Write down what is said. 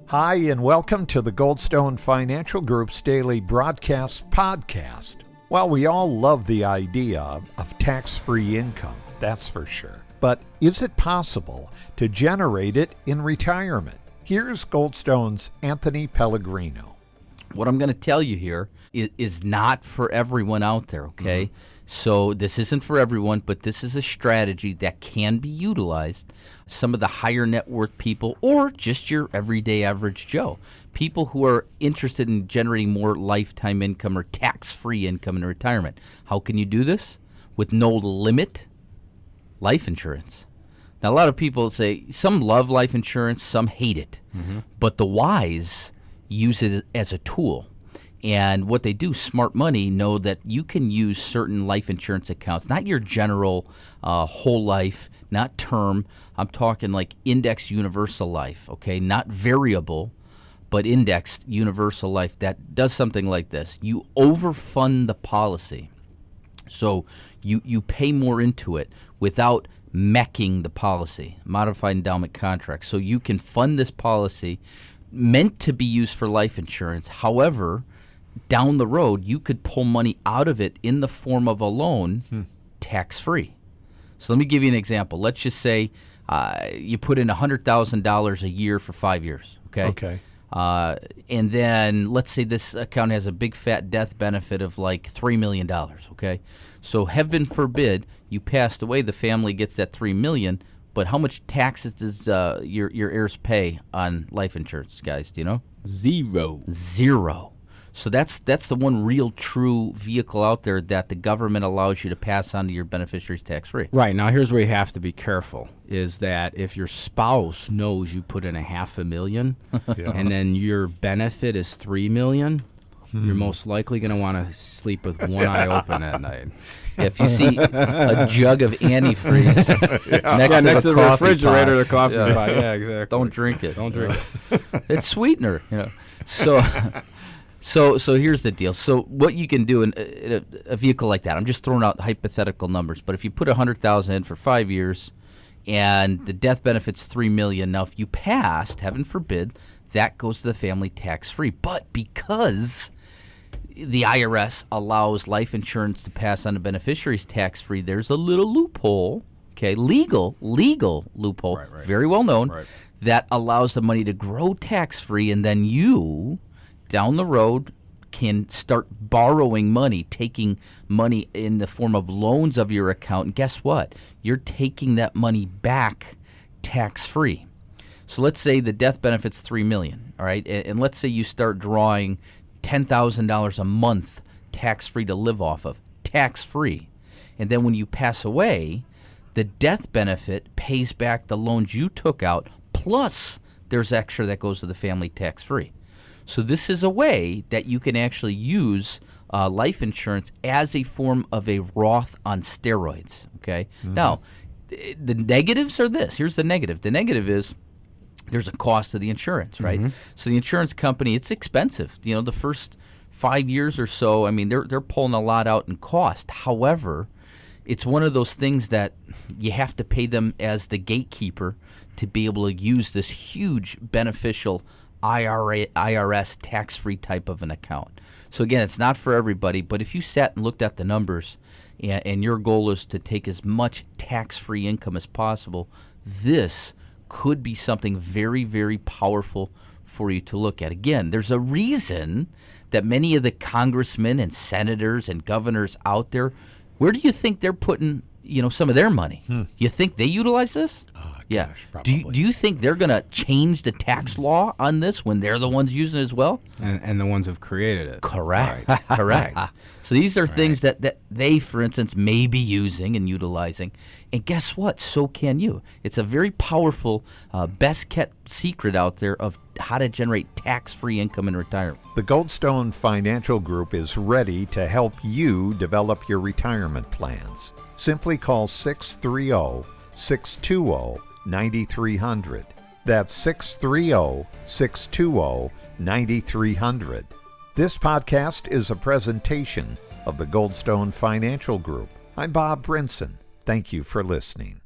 Hi, and welcome to the Goldstone Financial Group's daily broadcast podcast. Well, we all love the idea of tax-free income, that's for sure. But is it possible to generate it in retirement? Here's Goldstone's Anthony Pellegrino. What I'm going to tell you here is not for everyone out there, okay? Mm-hmm. So this isn't for everyone, but this is a strategy that can be utilized. Some of the higher net worth people, or just your everyday average Joe, people who are interested in generating more lifetime income or tax-free income in retirement. How can you do this? With no limit life insurance. Now, a lot of people say some love life insurance, some hate it, but the wise use it as a tool. And what they do, smart money, know that you can use certain life insurance accounts, not your general whole life, not term. I'm talking like indexed universal life, okay? Not variable, but indexed universal life that does something like this. You overfund the policy. So you pay more into it without MECing the policy, modified endowment contract. So you can fund this policy meant to be used for life insurance. However, down the road, you could pull money out of it in the form of a loan tax-free. So let me give you an example. Let's just say you put in $100,000 a year for 5 years, okay? Okay. And then let's say this account has a big fat death benefit of like $3 million, okay? So heaven forbid you passed away, the family gets that $3 million, but how much taxes does your heirs pay on life insurance, guys? Do you know? Zero. So that's the one real true vehicle out there that the government allows you to pass on to your beneficiaries tax-free. Right. Now, here's where you have to be careful, is that if your spouse knows you put in $500,000 and then your benefit is $3 million, you're most likely going to want to sleep with one eye open at night. If you see a jug of antifreeze next to the refrigerator, pot, the coffee pot. Yeah, exactly. Don't drink it. Don't drink it. It's sweetener, you know. So here's the deal. So what you can do in a vehicle like that, I'm just throwing out hypothetical numbers, but if you put $100,000 in for 5 years and the death benefit's $3 million, now if you passed, heaven forbid, that goes to the family tax-free. But because the IRS allows life insurance to pass on to beneficiaries tax-free, there's a little loophole, okay, legal loophole, right. Very well known, right, that allows the money to grow tax-free, and then you, down the road, can start borrowing money, taking money in the form of loans of your account. And guess what? You're taking that money back tax-free. So let's say the death benefit's $3 million, all right? And let's say you start drawing $10,000 a month tax-free to live off of, tax-free. And then when you pass away, the death benefit pays back the loans you took out, plus there's extra that goes to the family tax-free. So this is a way that you can actually use life insurance as a form of a Roth on steroids, okay? Now, the negatives are this. Here's the negative. The negative is there's a cost to the insurance, right? So the insurance company, it's expensive. You know, the first 5 years or so, I mean, they're pulling a lot out in cost. However, it's one of those things that you have to pay them as the gatekeeper to be able to use this huge beneficial IRS tax-free type of an account. So again, it's not for everybody, but if you sat and looked at the numbers and your goal is to take as much tax-free income as possible, this could be something very, very powerful for you to look at. Again, there's a reason that many of the congressmen and senators and governors out there, where do you think they're putting, some of their money? You think they utilize this? Yeah. Gosh, probably. Do you think they're going to change the tax law on this when they're the ones using it as well? And the ones who've created it. Correct. Right. Correct. So these are things that they, for instance, may be using and utilizing. And guess what? So can you. It's a very powerful, best-kept secret out there of how to generate tax-free income in retirement. The Goldstone Financial Group is ready to help you develop your retirement plans. Simply call 630-620-9300. That's 630-620-9300. This podcast is a presentation of the Goldstone Financial Group. I'm Bob Brinson. Thank you for listening.